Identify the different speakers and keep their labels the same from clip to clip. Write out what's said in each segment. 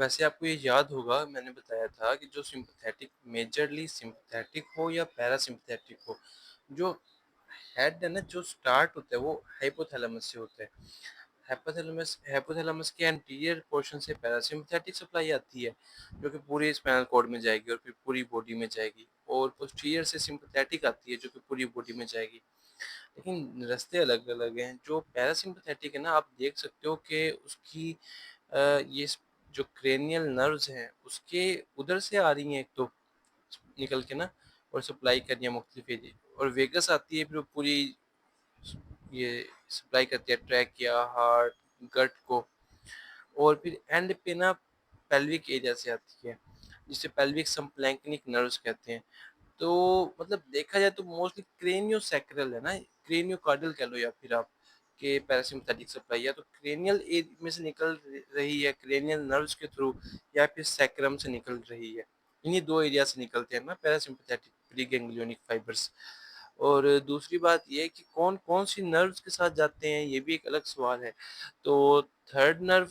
Speaker 1: वैसे आपको ये याद होगा मैंने बताया था कि जो सिम्पैथेटिक मेजरली सिम्पैथेटिक हो या पैरासिम्पैथेटिक हो, जो हेड है ना जो स्टार्ट होता है वो हाइपोथैलेमस से होता है। हाइपोथैलेमस के एंटीरियर पोर्शन से पैरासिम्पैथेटिक सप्लाई आती है जो कि पूरे स्पाइनल कॉर्ड में जाएगी और फिर पूरी बॉडी में जाएगी, और पोस्टीरियर से सिम्पैथेटिक आती है जो कि पूरी बॉडी में जाएगी। लेकिन रास्ते अलग-अलग हैं। जो पैरासिम्पैथेटिक है ना, आप देख सकते हो कि उसकी ये जो क्रेनियल नर्व्स हैं उसके उधर से आ रही हैं एक तो निकल के ना, और सप्लाई कर रही है मुख्तलिफ एरिया, और वेगस आती है फिर वो पूरी ये सप्लाई करती है ट्रैकिया, हार्ट, गट को, और फिर एंड पे ना पेल्विक एरिया से आती है जिसे पेल्विक सम्प्लैंक्निक नर्व्स कहते हैं। तो मतलब देखा जाए तो मोस्टली क्रेनियोसैक्रल है ना, क्रेनियोकार्डियल कह लो या फिर आप के पैरासिम्पैथेटिक सप्लाई है तो क्रेनियल एज में से निकल रही है, क्रेनियल नर्व्स के थ्रू, या फिर सैक्रम से निकल रही है। इन्हीं दो एरिया से निकलते हैं ना पैरासिम्पैथेटिक प्रीगैंग्लियोनिक फाइबर्स। और दूसरी बात ये है कि कौन कौन सी नर्व्स के साथ जाते हैं, ये भी एक अलग सवाल है। तो third nerve,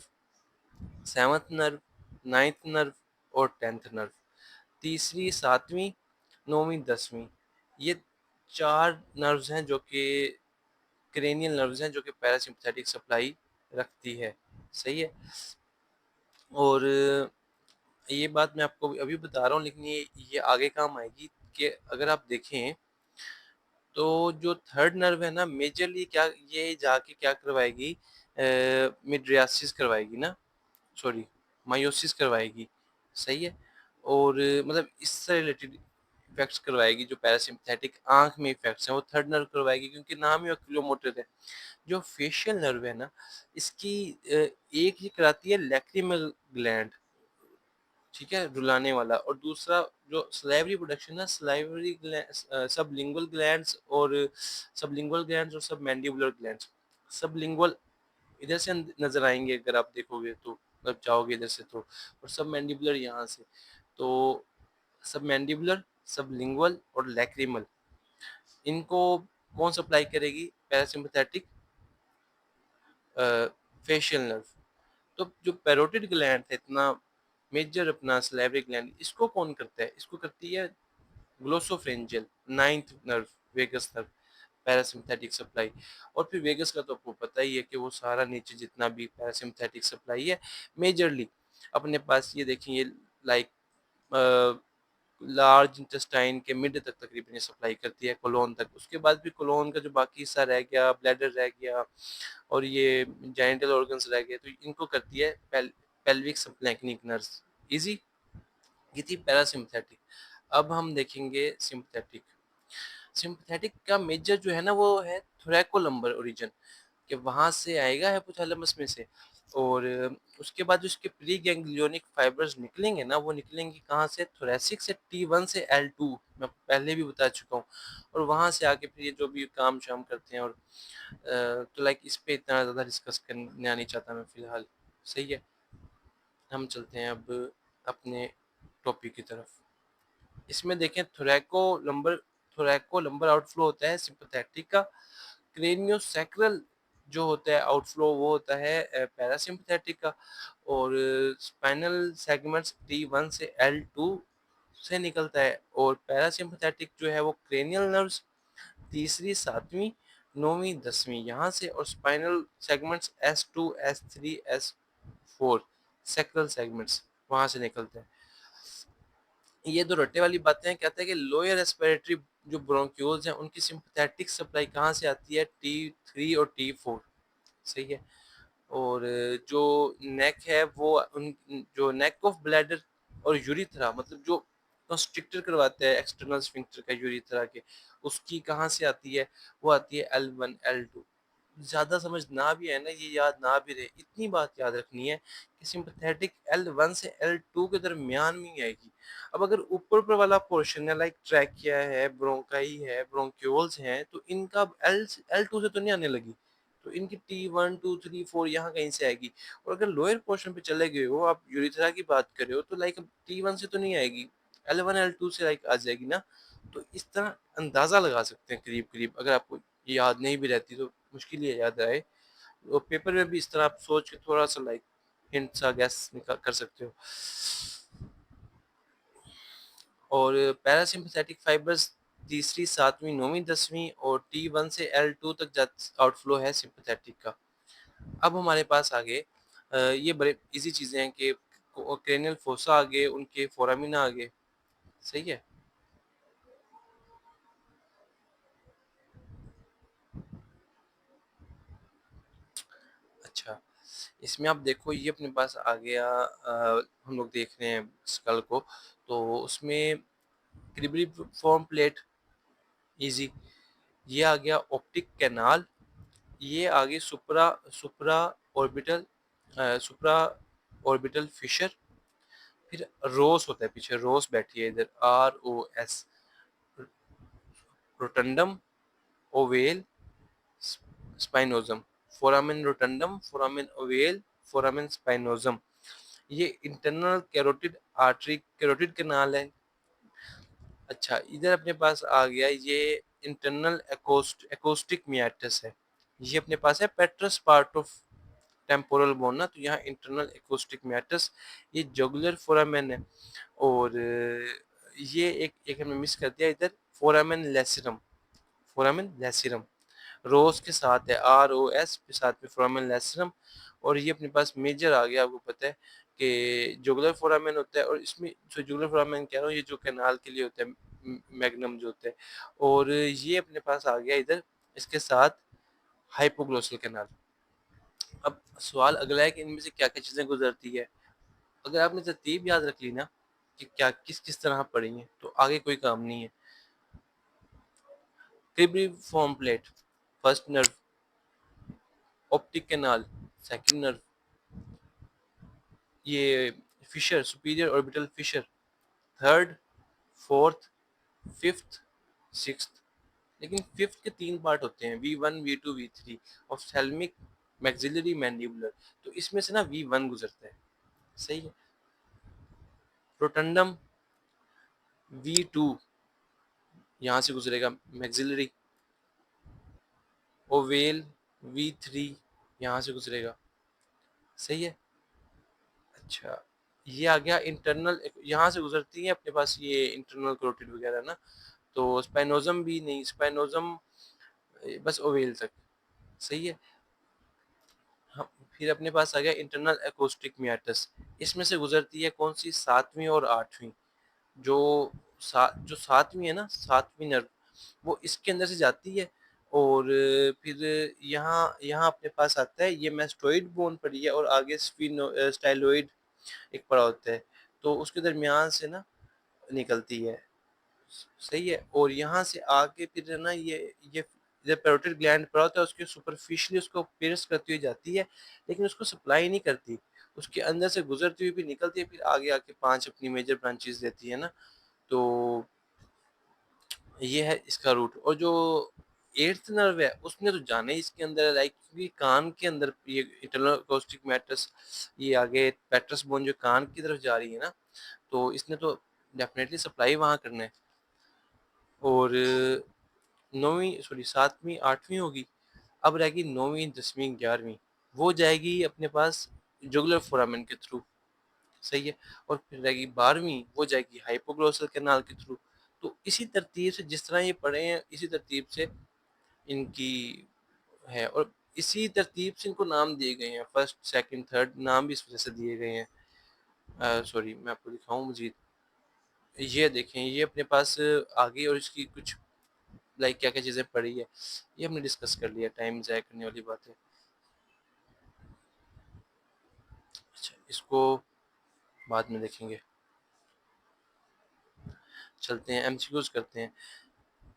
Speaker 1: seventh nerve, ninth nerve और टेंथ नर्व, तीसरी, सातवीं, नौवीं, दसवीं, ये चार नर्व्स हैं जो कि क्रेनियल नर्व्स हैं जो कि पैरासिम्पैथेटिक सप्लाई रखती है। सही है। और ये बात मैं आपको अभी बता रहा हूँ, लेकिन ये आगे काम आएगी कि अगर आप देखें तो जो थर्ड नर्व है ना मेजरली क्या ये जाके क्या करवाएगी, मिड्रियासिस करवाएगी ना, सॉरी, मायोसिस करवाएगी। सही है। और मतलब इससे रिलेटेड इफेक्ट्स करवाएगी। जो पैरासिम्पैथेटिक आंख में इफेक्ट्स हैं वो थर्ड नर्व करवाएगी क्योंकि नाम ही ऑक्यूलोमोटर है। जो फेशियल नर्व है ना, इसकी एक ही कराती है लैक्रिमल ग्लैंड, ठीक है, रुलाने वाला, और दूसरा जो सलाइवरी प्रोडक्शन है, सलाइवरी सबलिंगुअल ग्लैंड्स और सबमैंडिबुलर ग्लैंड्स। सबलिंगुअल इधर से नजर आएंगे अगर आप देखोगे तो, मतलब जाओगे इधर से तो, और सब मैंडिबुलर यहाँ से। तो सब मैंडिबुलर, सबलिंगुअल और लैक्रिमल, इनको कौन सप्लाई करेगी, पैरासिम्पैथेटिक फेशियल नर्व। तो जो पैरोटिड ग्लैंड है इतना मेजर अपना सलेवरी ग्लैंड, इसको कौन करता है, इसको करती है glossopharyngeal ninth nerve, vagus nerve, parasympathetic supply. और फिर वेगस का तो आपको पता ही है कि वो सारा नीचे जितना भी पैरासिम्पैथेटिक सप्लाई है मेजरली अपने पास, ये देखें ये लाइक लार्ज इंटेस्टाइन के मिड तक तकरीबन ये सप्लाई करती है, कोलोन तक। उसके बाद भी कोलोन का जो बाकी हिस्सा रह गया, ब्लैडर रह गया और ये जेनिटल ऑर्गन्स रह गए, तो इनको करती है पेल्विक सप्लैंक्निक नर्व्स। इजी, ये थी पैरासिम्पैथेटिक। अब हम देखेंगे सिम्पैथेटिक। सिम्पैथेटिक का मेजर जो है ना वो है थोरैकोलम्बर ओरिजिन, कि वहाँ से आएगा हाइपोथैलेमस में से। और उसके बाद जो इसके प्री गैंग्लियोनिक फाइबर्स निकलेंगे ना, वो निकलेंगे कहाँ से, थोरैसिक से, T1 से L2, मैं पहले भी बता चुका हूँ। और वहाँ से आके फिर ये जो भी काम शाम करते हैं, और तो लाइक इस पे इतना ज़्यादा डिस्कस करना नहीं चाहता मैं फिलहाल। सही है। हम चलते हैं अब अपने टॉपिक की तरफ। इसमें देखें थोरैको लंबर आउटफ्लो होता है सिंपैथेटिक का। क्रेनियोसैक्रल जो होता है आउटफ्लो वो होता है पैरासिम्पैथेटिक का। और स्पाइनल सेगमेंट्स T1 से L2 से निकलता है। और पैरासिम्पैथेटिक जो है वो क्रेनियल नर्व्स तीसरी, सातवीं, नौवीं, दसवीं यहाँ से, और spinal segments S2, S3, S4 sacral segments वहाँ से निकलते हैं। ये दो रट्टे वाली बातें हैं। कहते हैं कि लोअर रेस्पिरेटरी जो ब्रोंक्यूल्स हैं उनकी सिंपैथेटिक सप्लाई कहाँ से आती है, T3 और T4। सही है। और जो नेक है वो उन जो नेक ऑफ ब्लैडर और यूरिथ्रा, मतलब जो कंस्ट्रिक्टर करवाते हैं एक्सटर्नल स्फिंक्टर का यूरिथ्रा के, उसकी कहाँ से आती है, वो आती है L1 L2। ज़्यादा समझ ना भी है ना, ये याद ना भी रहे, इतनी बात याद रखनी है कि सिंपैथेटिक L1 से L2 के दरमियान में ही आएगी। अब अगर ऊपर पर वाला पोर्शन है लाइक ट्रैकिया है, ब्रोंकाई है, ब्रोंक्यूल्स हैं, तो इनका L2 से तो नहीं आने लगी, तो इनकी T1 2 3 4 यहाँ कहीं से आएगी। और अगर लोअर पोर्शन पे चले गए हो, आप यूरिथ्रा की बात कर रहे हो, तो लाइक T1 से तो नहीं आएगी, L1 L2 से लाइक आ जाएगी ना। तो इस तरह अंदाजा लगा सकते हैं करीब करीब, अगर आपको याद नहीं भी रहती तो मुश्किल ही याद आए। और पेपर में भी इस तरह आप सोच के थोड़ा सा लाइक हिंट सा गैस कर सकते हो। और पैरासिम्पथेटिक फाइबर्स तीसरी, सातवीं, नौवीं, 10वीं और T1 से L2 तक आउटफ्लो है सिंपथेटिक का। अब हमारे पास आगे ये बड़े इजी चीजें हैं कि क्रेनियल फोसा आगे, उनके फोरामिना आगे। सही है। अच्छा, इसमें आप देखो ये अपने पास आ गया, हम लोग देख रहे हैं स्कल को, तो उसमें क्रिब्रिफॉर्म प्लेट, इजी। ये आ गया ऑप्टिक कैनाल, ये आगे सुप्रा सुप्रा ऑर्बिटल सुप्रा ऑर्बिटल फिशर, फिर रोस होता है पीछे, रोस बैठी है इधर, ROS, rotundum, ovale, spinosum, foramen rotundum, foramen ovale, foramen spinosum. ये internal carotid artery, carotid canal है। अच्छा, इधर अपने पास आ गया ये इंटरनल एकोस्टिक मियाटस है। ये अपने पास है पेट्रस पार्ट ऑफ टेम्पोरल बोन ना, तो यहाँ इंटरनल एकोस्टिक मियाटस, ये जुगुलर फोरामेन है। और ये एक एक हमने मिस कर दिया इधर, फोरामेन लेसिरम, फोरामेन लेसिरम रोस के साथ है, ROS के साथ में फोरामेन लेसिरम। और ये अपने पास मेजर आ गया, आपको पता है कि जुगुलर फोरामेन होता है, और इसमें जो जुगुलर फोरामेन कह रहा हूँ, ये जो कैनाल के लिए होता है, मैग्नम जो होता है। और ये अपने पास आ गया इधर इसके साथ हाइपोग्लोसल कैनाल। अब सवाल अगला है कि इनमें से क्या क्या चीजें गुजरती है। अगर आपने तरतीब याद रख ली ना कि क्या किस किस तरह पढ़ी है, तो आगे कोई काम नहीं है। Cribriform plate, first nerve, optic canal, second nerve, ये fissure, superior orbital fissure, third, fourth, fifth, sixth. लेकिन फिफ्थ के तीन पार्ट होते हैं, V1, V2, V3, ऑफ्थेल्मिक, maxillary, mandibular. तो इसमें से ना V1 गुजरता है। सही है। रोटंडम V2 यहाँ से गुजरेगा, मैक्सिलरी। ओवेल V3 यहाँ से गुजरेगा। सही है। अच्छा, ये आ गया इंटरनल, यहाँ से गुजरती है अपने पास ये इंटरनल कैरोटिड वगैरह ना। तो स्पाइनोजम भी नहीं, स्पाइनोजम बस ओवेल तक। सही है। हाँ, फिर अपने पास आ गया इंटरनल एकोस्टिक मियाटस, इसमें से गुजरती है कौन सी, सातवीं और आठवीं। जो जो सातवीं है ना, सातवीं नर्व, वो इसके अंदर से जाती है। और फिर यहाँ यहाँ अपने पास आता है, ये मैस्टोइड बोन पड़ी है, और आगे स्टाइलोइड एक पड़ा होता है, तो उसके दरमियान से ना निकलती है। सही है। और यहाँ से आके फिर है ना, ये जब पैरोटिड ग्लैंड पड़ा होता है, उसके सुपरफिशियली उसको पियर्स करती हुई जाती है, लेकिन उसको सप्लाई नहीं करती, उसके अंदर से गुजरती हुई भी निकलती है, फिर आगे आके पांच अपनी मेजर ब्रांचेस देती है ना। तो ये है इसका रूट। और जो एट्थ नर्व है, उसने तो जाना ही इसके अंदर, लाइक क्योंकि कान के अंदर ये इंटरनल अकोस्टिक मैट्रस, ये आगे पेट्रस बोन जो कान की तरफ जा रही है ना, तो इसने तो डेफिनेटली सप्लाई वहां करना है। और नौवीं, सॉरी, सातवीं आठवीं होगी। अब रहेगी नौवीं, 10वीं, 11वीं, वो जाएगी अपने पास जुगुलर फोरामेन के थ्रू। सही है। और फिर रहेगी 12वीं, वो जाएगी हाइपोग्लोसल कैनाल के थ्रू। तो इसी तरतीब से जिस तरह ये पढ़े हैं, इसी तरतीब से इनकी है, और इसी तरतीब से इनको नाम दिए गए हैं, फर्स्ट, सेकंड, थर्ड, नाम भी इस वजह से दिए गए हैं। सॉरी, मैं आपको दिखाऊं मजीद, ये देखें, ये अपने पास आ गई, और इसकी कुछ लाइक क्या क्या चीज़ें पड़ी है, ये हमने डिस्कस कर लिया, टाइम ज़ाय करने वाली बात है। अच्छा, इसको बाद में देखेंगे, चलते हैं एमसीक्यूज करते हैं।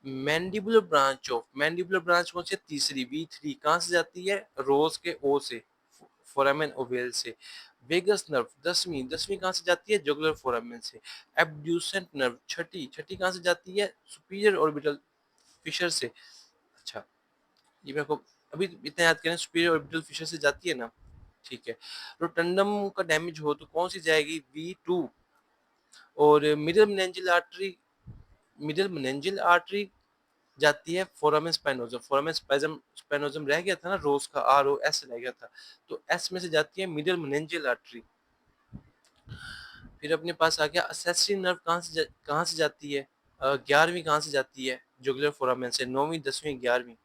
Speaker 1: Mandibular branch of, mandibular branch कौन सी, तीसरी, V3 कहाँ से जाती है, रोज के ओ से, फोरामेन ओवेल से। वेगस नर्व 10वीं, 10वीं कहाँ से जाती है, जुगुलर फोरामेन से। एब्ड्यूसेंट नर्व छठी, छठी कहाँ से जाती है, सुपीरियर ऑर्बिटल फिशर से। अच्छा, ये मेरे को अभी इतना याद करें, सुपीरियर ऑर्बिटल फिशर से जाती है ना, ठीक है। रोटंडम का डैमेज हो तो कौन सी जाएगी, V2। और middle meningeal artery, middle meningeal artery जाती है फोरामेन स्पाइनोसम। फोरामेन स्पाइजम स्पाइनोसम रह गया था ना, रोज का आर ओ एस रह गया था, तो एस में से जाती है मिडिल मेनिंजियल आर्टरी। फिर अपने पास आ गया असेसरी नर्व, कहाँ से जाती है, 11वीं कहाँ से जाती है, जुगुलर फोरामेन से, 9वीं 10वीं 11वीं।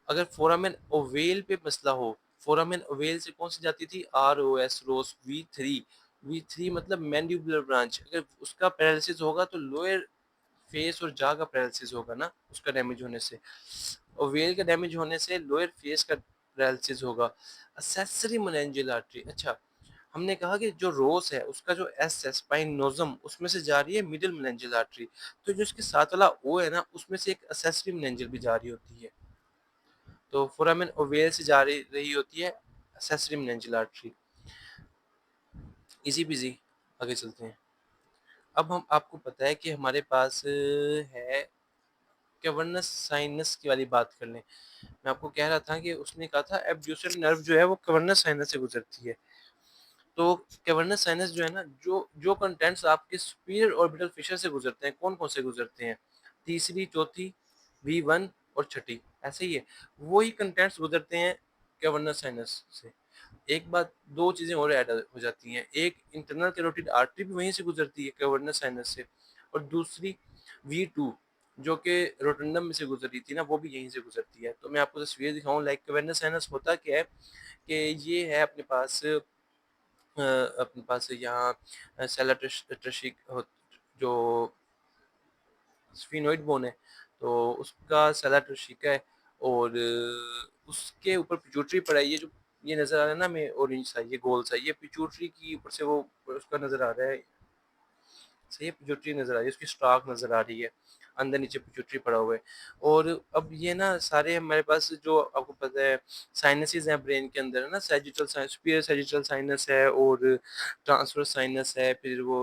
Speaker 1: अगर फोरामेन ओवेल पे मसला हो, फोरामेन ओवेल से कौन सी जाती थी, R O S rows, we three मतलब मैंडिबुलर ब्रांच, अगर उसका पैरालिसिस होगा तो लोअर फेस और जा का पैरालिसिस होगा ना उसका डैमेज होने से, ओवेल का डैमेज होने से लोअर फेस का पैरालिसिस होगा। असेसरी मेनिंजियल आर्टरी, अच्छा हमने कहा कि जो रोस है उसका जो एस है स्पाइनोजम, उसमें से जा रही है मिडिल मेनिंजियल आर्टरी, तो जो उसके साथ वाला ओ है ना, उसमें से एक असेसरी मेनिंजियल भी जा रही होती है, तो फोरामेन ओवेल से जा रही होती है accessory meningeal artery. Easy busy, आगे चलते हैं। अब हम आपको पता है कि हमारे पास है कैवर्नस साइनस की वाली बात कर लें। मैं आपको कह रहा था कि उसने कहा था एब्ड्यूसर नर्व जो है वो कैवर्नस साइनस से गुजरती है। तो कैवर्नस साइनस जो है ना, जो जो कंटेंट्स आपके सुपीरियर ऑर्बिटल फिशर से गुजरते हैं, कौन कौन से गुजरते हैं, तीसरी, चौथी, V1 और छठी, ऐसे ही है, वही कंटेंट्स गुजरते हैं कैवर्नस साइनस से। एक बात, दो चीजें और ऐड हो जाती हैं, एक इंटरनल कैरोटिड आर्टरी भी वहीं से गुजरती है कैवर्नस साइनस से, और दूसरी V2 जो कि रोटंडम में से गुजर रही थी ना, वो भी यहीं से गुजरती है। तो मैं आपको तस्वीर दिखाऊं, लाइक कैवर्नस साइनस होता क्या है कि ये है अपने पास यहाँ सेला ट्रशिक जो स्फिनोइड बोन है, तो उसका सेला ट्रशिका है, और उसके ऊपर पिट्यूटरी पड़ा है, ये जो ये नजर आ रहा है ना हमें ऑरेंज सा, ये गोल सा, ये पिट्यूटरी की ऊपर से वो उसका नजर आ रहा है, सही है, पिट्यूटरी नजर आ रही है, उसकी स्टॉक नजर आ रही है, अंदर नीचे पिट्यूटरी पड़ा हुआ है। और अब ये ना सारे हमारे पास जो आपको पता है साइनसेस हैं ब्रेन के अंदर है ना, sagittal sinus, superior sagittal sinus है, और ट्रांसवर्स साइनस है, फिर वो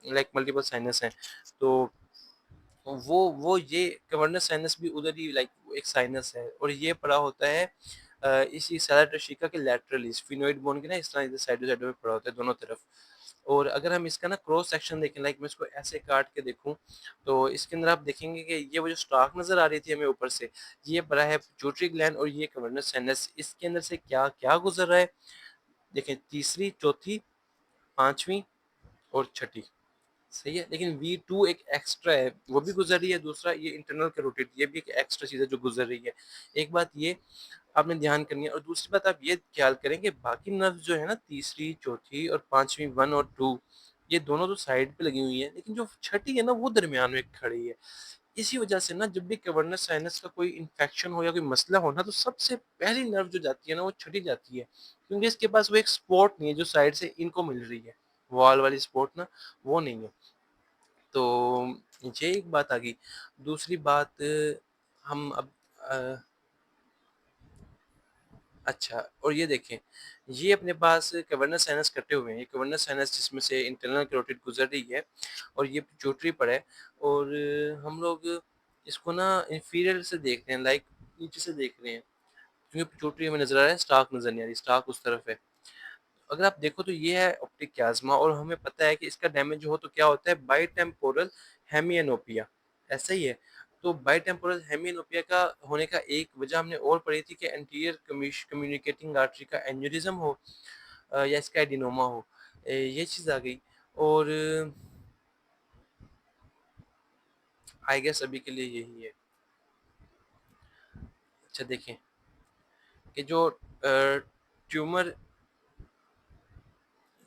Speaker 1: लाइक मल्टीपल साइनस हैं। तो वो ये कवर्नस साइनस भी उधर ही लाइक एक साइनस है, और ये पड़ा होता है इसी सैला ट्रशिका के लैटरली स्फिनोइड बोन के ना, इस तरह इधर साइड साइड में पड़ा होता है दोनों तरफ। और अगर हम इसका ना क्रॉस सेक्शन देखें, लाइक मैं इसको ऐसे काट के देखूं, तो इसके अंदर आप देखेंगे कि ये वो जो स्टॉक नजर आ रही थी हमें ऊपर से, ये पड़ा है पिट्यूटरी ग्लैंड, और ये कवर्नस साइनस, इसके अंदर से क्या क्या गुजर रहा है, देखें, तीसरी, चौथी, पांचवी और छठी, सही है। लेकिन V2 एक एक्स्ट्रा है, वो भी गुजर रही है, दूसरा ये इंटरनल कैरोटिड, ये भी एक एक्स्ट्रा चीज है जो गुजर रही है। एक बात ये आपने ध्यान करनी है, और दूसरी बात आप ये ख्याल करें कि बाकी नर्व जो है ना, तीसरी, चौथी और पांचवी, 1 और 2, ये दोनों तो साइड पे लगी हुई है, लेकिन जो छठी है ना वो दरमियान में खड़ी है। इसी वजह से ना जब भी कैवर्नस साइनस का कोई इन्फेक्शन हो या कोई मसला हो ना, तो सबसे पहली नर्व जो जाती है ना वो छठी जाती है, क्योंकि इसके पास वो एक स्पॉट नहीं है जो साइड से इनको मिल रही है, वॉल वाली स्पॉट ना, वो नहीं है। तो ये एक बात आ गई। दूसरी बात, हम अब अच्छा, और ये देखें, ये अपने पास कैवर्नस साइनस कटे हुए हैं, ये कैवर्नस साइनस जिसमें से इंटरनल कैरोटिड गुजर रही है, और ये पिट्यूटरी पर है, और हम लोग इसको ना इंफीरियर से देख रहे हैं, लाइक नीचे से देख रहे हैं, क्योंकि पिट्यूटरी हमें नजर आ रहा है, स्टाक नजर नहीं आ रही, स्टाक उस तरफ है। अगर आप देखो तो ये है ऑप्टिक क्याज्मा, और हमें पता है कि इसका डैमेज हो तो क्या होता है, बाइटेम्पोरल हेमियानोपिया, ऐसा ही है। तो बाइटेम्पोरल हेमियानोपिया का होने का एक वजह हमने और पढ़ी थी कि एंटीरियर कम्युनिकेटिंग आर्टरी का एन्यूरिज्म हो, या इसका एडिनोमा हो, ये चीज़ आ गई। और आई गेस अभी के लिए यही है। अच्छा देखें कि जो ट्यूमर,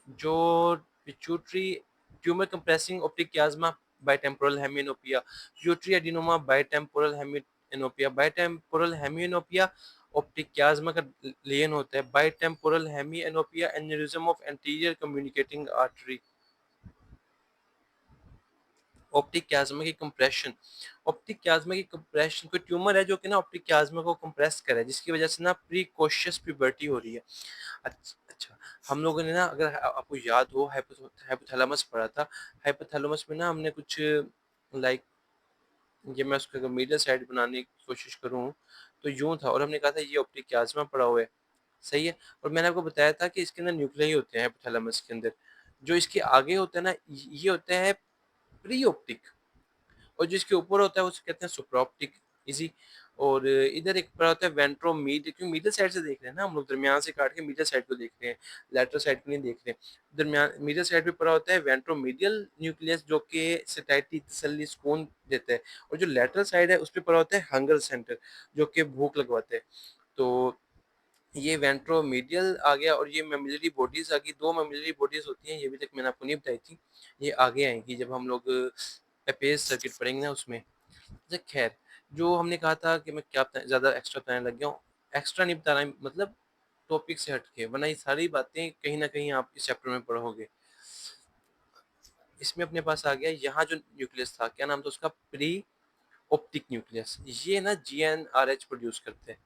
Speaker 1: जो pituitary, tumour compressing optic chiasma bitemporal hemianopia, pituitary adenoma bitemporal hemianopia, bitemporal hemianopia optic chiasma का लेन होता है, bitemporal hemianopia aneurysm of anterior communicating artery. Optic chiasma की कंप्रेशन, ऑप्टिक क्याज्मा की कंप्रेशन, कोई ट्यूमर है जो कि ना ऑप्टिक क्याज्मा को कंप्रेस करे, जिसकी वजह से ना प्रीकॉशियस प्यूबर्टी हो रही है। अच्छा, हम लोगों ने ना, अगर आपको याद हो, हाइपोथैलेमस पढ़ा था, हाइपोथैलेमस में ना हमने कुछ लाइक, ये मैं उसका मीडियल साइड बनाने की कोशिश करूँ तो यूं था, और हमने कहा था ये ऑप्टिक क्याज्मा पड़ा हुआ है, सही है। और मैंने आपको बताया था कि इसके अंदर न्यूक्लियाई होते हैं हाइपोथैलेमस के अंदर, जो इसके आगे होता है ना, ये होता है प्री ऑप्टिक, और जिसके ऊपर होता है उसे कहते हैं सुप्राऑप्टिक इजी। और इधर एक पड़ा होता है वेंट्रोमीडियल, क्योंकि मिडल साइड से देख रहे हैं ना हम लोग, दरमियान से काट के मिडल साइड को देख रहे हैं, लेटरल साइड को नहीं देख रहे हैं। दरमियान मिडल साइड पे पड़ा होता है वेंट्रोमीडियल न्यूक्लियस, जो कि सैटिस्फैक्टरी तसल्ली सुकून देता है। और जो लेटरल साइड है उस पे पड़ा होता है हंगर सेंटर, जो कि भूख लगवाता है। तो ये वेंट्रोमीडियल आ गया, और ये मेमिलरी बॉडीज आ गई। दो मेमिलरी बॉडीज होती हैं, ये भी तक मैंने आपको नहीं बताई थी, ये आगे आएंगी जब हम लोग एपेज सर्किट पढ़ेंगे ना उसमें। अच्छा खैर, जो हमने कहा था कि मैं क्या ज़्यादा एक्स्ट्रा बताने लग गया हूँ, एक्स्ट्रा नहीं बता रहा, मतलब टॉपिक से हटके, वरना ये सारी बातें कहीं ना कहीं आप इस चैप्टर में पढ़ोगे। इसमें अपने पास आ गया यहाँ जो न्यूक्लियस था, क्या नाम था उसका, प्री ऑप्टिक न्यूक्लियस। ये ना GnRH प्रोड्यूस करते हैं।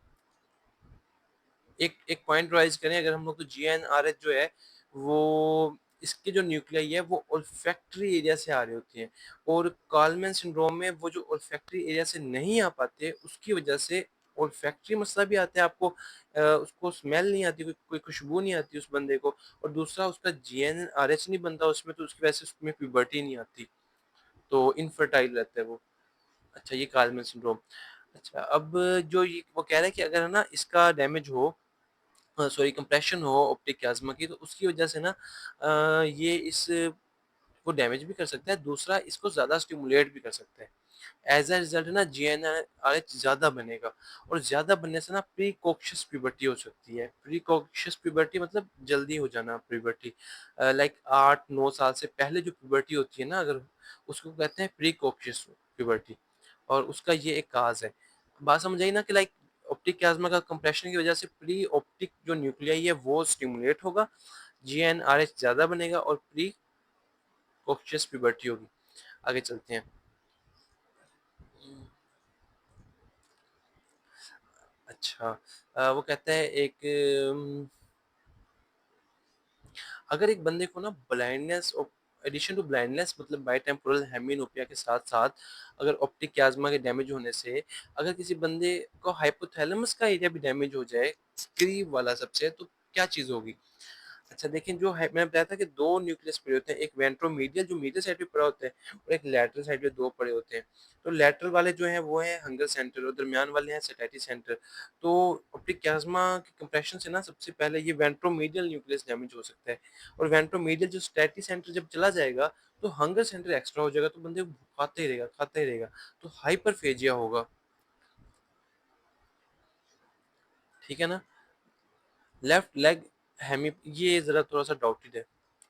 Speaker 1: एक एक पॉइंट राइज करें अगर हम लोग, तो GnRH जो है वो, इसके जो न्यूक्लियाई है वो ओल्फैक्टरी एरिया से आ रही होती हैं। और कॉलमैन सिंड्रोम में वो जो ओल्फैक्टरी एरिया से नहीं आ पाते, उसकी वजह से ओल्फैक्टरी मसला भी आता है आपको, उसको स्मेल नहीं आती, कोई खुशबू नहीं आती उस बंदे को। और दूसरा उसका GnRH नहीं बनता उसमें, तो उसकी वजह से उसमें प्यूबर्टी नहीं आती, तो इनफर्टाइल रहता है वो। अच्छा, ये कॉलमैन सिंड्रोम। अच्छा, अब जो ये वो कह रहे हैं कि अगर है ना इसका डैमेज हो, सॉरी कंप्रेशन हो ऑप्टिक chiasma की, तो उसकी वजह से ना ये इस को डैमेज भी कर सकता है, दूसरा इसको ज़्यादा स्टिमुलेट भी कर सकता है। एज अ रिजल्ट ना GnRH ज़्यादा बनेगा, और ज़्यादा बनने से ना प्रीकॉक्शियस प्यूबर्टी हो सकती है। प्रीकॉक्शियस प्यूबर्टी मतलब जल्दी हो जाना प्यूबर्टी, लाइक 8-9 साल से पहले जो प्यूबर्टी होती है ना, अगर उसको कहते हैं प्रीकॉक्शियस प्यूबर्टी, और उसका ये एक काज है। बात समझ आई ना कि लाइक ऑप्टिक chiasma का कंप्रेशन की वजह से प्री ऑप्टिक जो न्यूक्लियाई है वो स्टिमुलेट होगा, GnRH ज़्यादा बनेगा, और प्री कॉक्शियस प्यूबर्टी होगी। आगे चलते हैं। अच्छा, वो कहता है एक अगर एक बंदे को ना ब्लाइंडनेस, एडिशन टू ब्लाइंडनेस मतलब बाई टेम्पोरल हेमियोनोपिया के साथ साथ, अगर ऑप्टिक chiasma के डैमेज होने से अगर किसी बंदे को हाइपोथैलेमस का एरिया भी डैमेज हो जाए, करीब वाला सबसे, तो क्या चीज़ होगी। अच्छा देखिए, जो है मैंने बताया था कि दो न्यूक्लियस पड़े होते हैं, एक वेंट्रोमीडियल जो मीडियल साइड पे पड़ा होता है, और एक लैटरल साइड पे दो पड़े होते हैं। तो लैटरल वाले जो हैं वो है हंगर सेंटर, और दरमियान वाले हैं सैटिस्फैक्टरी सेंटर। तो ऑप्टिक chiasma के कंप्रेशन से ना सबसे पहले ये वेंट्रोमीडियल न्यूक्लियस डैमेज हो सकता है। और वेंट्रोमीडियल जो सैटिस्फैक्टरी सेंटर जब चला जाएगा, तो हंगर सेंटर एक्स्ट्रा हो जाएगा, तो बंदे को खाता ही रहेगा, खाता ही रहेगा, तो हाइपरफेजिया होगा। ठीक है ना। लेफ्ट लेग हेमी, ये जरा थोड़ा सा डाउटेड है,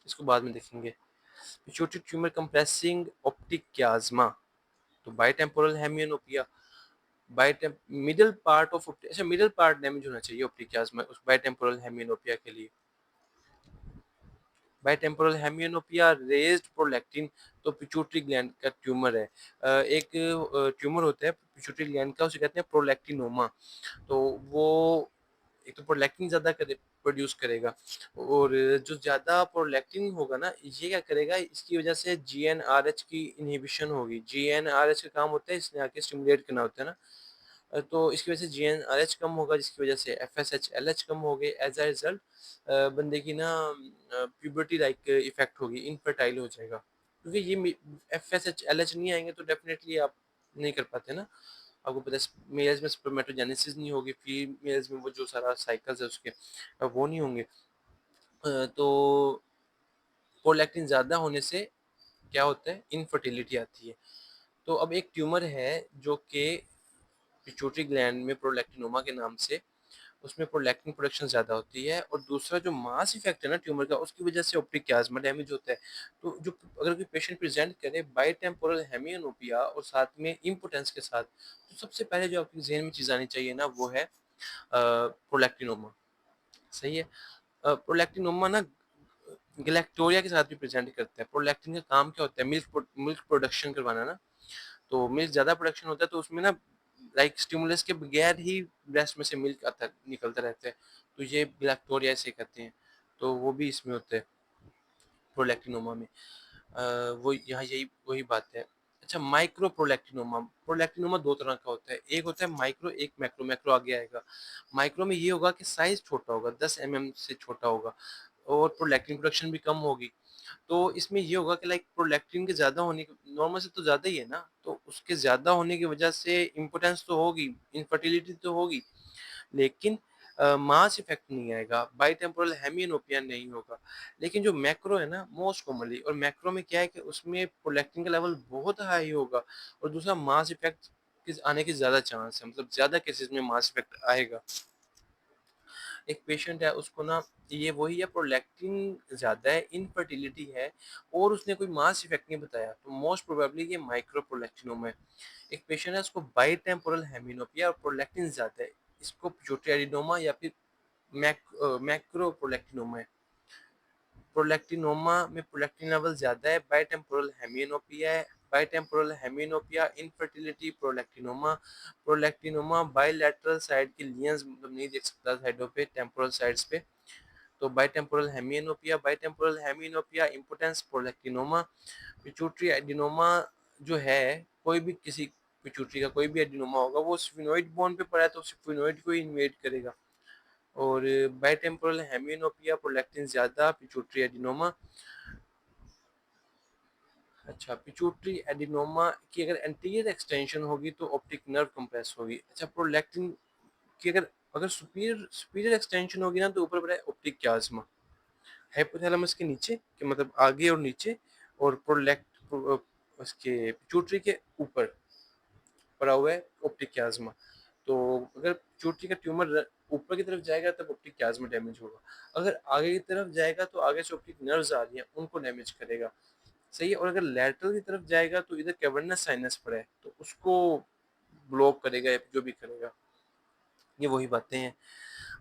Speaker 1: इसको बाद में देखेंगे। Pituitary tumour compressing optic chiasma, तो बाइटेम्पोरल हेमियोनोपिया, बाइटेम मिडल पार्ट ऑफ, अच्छा मिडल पार्ट डैमेज होना चाहिए ऑप्टिक chiasma उस बाइटेम्पोरल हेमियोनोपिया के लिए। बाइटेम्पोरल हेमियोनोपिया रेज्ड प्रोलैक्टिन, तो पिट्यूटरी ग्लैंड का ट्यूमर है। एक ट्यूमर होता है पिट्यूटरी ग्लैंड का, उसे कहते हैं प्रोलैक्टिनोमा। तो वो एक तो प्रोलैक्टिन ज़्यादा प्रोड्यूस करेगा, और जो ज़्यादा प्रोलैक्टिन होगा ना, ये क्या करेगा, इसकी वजह से GnRH की इनहिबिशन होगी। GnRH का काम होता है इसने आके स्टिमुलेट करना होता है ना, तो इसकी वजह से GnRH कम होगा, जिसकी वजह से FSH-LH कम हो गए। एज अ रिजल्ट बंदे की ना प्यूबर्टी लाइक इफेक्ट होगी, इनफर्टाइल हो जाएगा, क्योंकि ये FSH-LH नहीं आएंगे तो डेफिनेटली आप नहीं कर पाते ना। आपको पता है मेल्स में स्पर्मेटोजेनेसिस नहीं होगी, फीमेल्स में वो जो सारा साइकिल्स है उसके वो नहीं होंगे। तो प्रोलैक्टिन ज़्यादा होने से क्या होता है, इनफर्टिलिटी आती है। तो अब एक ट्यूमर है जो कि पिट्यूटरी ग्लैंड में प्रोलैक्टिनोमा के नाम से, उसमें प्रोलैक्टिन प्रोडक्शन ज़्यादा होती है, और दूसरा जो मास इफेक्ट है ना ट्यूमर का, उसकी वजह से ऑप्टिक chiasma डैमेज होता है। तो जो अगर कोई पेशेंट प्रेजेंट करे बाई टेम्पोरल हेमियोनोपिया और साथ में इम्पोटेंस के साथ, तो सबसे पहले जो आपके जहन में चीज़ आनी चाहिए ना वो है प्रोलैक्टिनोमा। सही है। प्रोलैक्टिनोमा ना गैलेक्टोरिया के साथ भी प्रेजेंट करता है। प्रोलैक्टिन का काम क्या होता है, मिल्क प्रोडक्शन करवाना ना। तो मिल्क ज़्यादा प्रोडक्शन होता है, तो उसमें ना लाइक स्टिमुलस के बगैर ही ब्रेस्ट में से मिल्क आता निकलता रहता है, तो ये गैलेक्टोरिया से कहते हैं। तो वो भी इसमें होता है प्रोलैक्टिनोमा में। वो यहाँ यही वही बात है। अच्छा, माइक्रो प्रोलैक्टिनोमा, प्रोलैक्टिनोमा दो तरह का होता है, एक होता है माइक्रो, एक मैक्रो। मैक्रो आगे आएगा। माइक्रो में ये होगा कि साइज छोटा होगा, 10 mm से छोटा होगा, और प्रोलैक्टिन प्रोडक्शन भी कम होगी। तो इसमें ये होगा कि लाइक प्रोलैक्टिन के ज़्यादा होने के नॉर्मल से तो ज़्यादा ही है ना, तो उसके ज़्यादा होने की वजह से इम्पोर्टेंस तो होगी, इनफर्टिलिटी तो होगी, लेकिन मास इफेक्ट नहीं आएगा, बाइटेम्पोरल हेमियोनोपिया नहीं होगा। लेकिन जो मैक्रो है ना मोस्ट कॉमनली, और मैक्रो में क्या है कि उसमें प्रोलैक्टिन का लेवल बहुत हाई होगा, और दूसरा मास इफेक्ट आने के ज़्यादा चांस है, मतलब ज़्यादा केसेस में मास इफेक्ट आएगा। एक पेशेंट है उसको ना ये वही है, प्रोलैक्टिन ज़्यादा है, इनफर्टिलिटी है, और उसने कोई मास इफेक्ट नहीं बताया, तो मोस्ट प्रोबेबली ये माइक्रो प्रोलैक्टिनोमा है। एक पेशेंट है उसको बाइटेम्पोरल हेमियोनोपिया और प्रोलैक्टिन ज़्यादा है, इसको पिट्यूटरी एडिनोमा या फिर मैक्रो प्रोलैक्टिनोमा है। प्रोलैक्टिनोमा में प्रोलैक्टिन लेवल ज़्यादा है, बाइटेम्पोरल हेमियोनोपिया है, bitemporal hemianopia, infertility, prolactinoma. Prolactinoma bilateral side के लियंस मतलब नहीं देख सकता साइडों पे, टेम्पोरल साइड्स पे। तो बाइटेम्पोरल hemianopia, bitemporal हेमियोनोपिया, importance, prolactinoma. Pituitary adenoma जो है, कोई भी किसी पिट्यूटरी का कोई भी एडिनोमा होगा, वो स्फिनोइड बोन पे पड़ा है तो स्फिनोइड को ही इन्वेट करेगा। और बाइटेम्पोरल हेमियोनोपिया, प्रोलैक्टिन ज़्यादा, पिट्यूटरी एडिनोमा। अच्छा, पिट्यूटरी एडिनोमा की अगर एंटीरियर एक्सटेंशन होगी तो ऑप्टिक नर्व कंप्रेस होगी। अच्छा, प्रोलैक्टिन की अगर अगर सुपीरियर सुपीरियर एक्सटेंशन होगी ना तो ऊपर पड़ा है ऑप्टिक कियास्मा, हाइपोथैलेमस के नीचे के मतलब आगे और नीचे, और उसके पिट्यूटरी के ऊपर पड़ा हुआ है ऑप्टिक कियास्मा। तो अगर पिट्यूटरी का ट्यूमर ऊपर की तरफ जाएगा तब ऑप्टिक कियास्मा डैमेज होगा, अगर आगे की तरफ जाएगा तो आगे से ऑप्टिक नर्व्स आ रही हैं उनको डैमेज करेगा। सही है, और अगर लैटरल की तरफ जाएगा तो इधर कैवर्नस साइनस पड़ा है तो उसको ब्लॉक करेगा या जो भी करेगा। ये वही बातें हैं।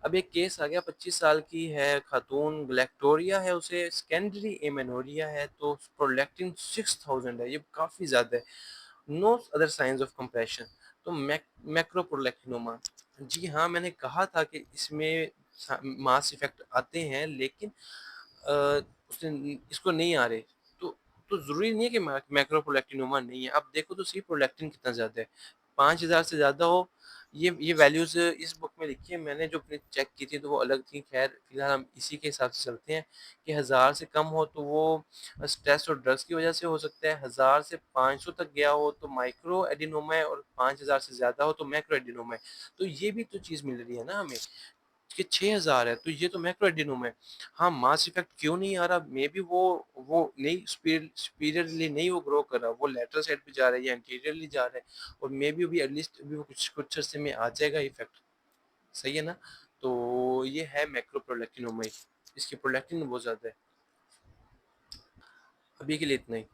Speaker 1: अब एक केस आ गया, 25 साल की है खातून, ग्लैक्टोरिया है, उसे सेकेंडरी एमेनोरिया है, तो प्रोलैक्टिन 6000 है, ये काफ़ी ज़्यादा है। No other science of compression, तो मैक्रोप्रोलैक्टिनोमा। जी हाँ, मैंने कहा था कि इसमें मास इफेक्ट आते हैं, लेकिन उसने इसको नहीं आ रहे, तो ज़रूरी नहीं है कि मैक्रोप्रोलैक्टिनोमा नहीं है। आप देखो तो सही प्रोलैक्टिन कितना ज़्यादा है, 5000 से ज़्यादा हो। ये वैल्यूज़ इस बुक में लिखी है, मैंने जो अपनी चेक की थी तो वो अलग थी। खैर फिलहाल हम इसी के हिसाब से चलते हैं कि 1000 से कम हो तो वो स्ट्रेस और ड्रग्स की वजह से हो सकता है, 1000 से 500 तक गया हो तो माइक्रो एडिनोमा है, और 5000 से ज़्यादा हो तो मैक्रो एडिनोमा है। तो ये भी तो चीज़ मिल रही है ना हमें कि 6000 है तो ये तो मैक्रो एडिनोमा है। हाँ, मास इफेक्ट क्यों नहीं आ रहा? मे बी वो नहीं सुपीरियरली नहीं वो ग्रो कर रहा, वो लैटरल साइड पे जा रहा है या एंटीरियरली जा रहा है, और मे बी अभी एटलीस्ट अभी वो कुछ अरसे में आ जाएगा इफेक्ट। सही है ना? तो ये है मैक्रो प्रोलैक्टिनोमा, इसकी प्रोलैक्टिन बहुत ज़्यादा है। अभी के लिए इतना ही।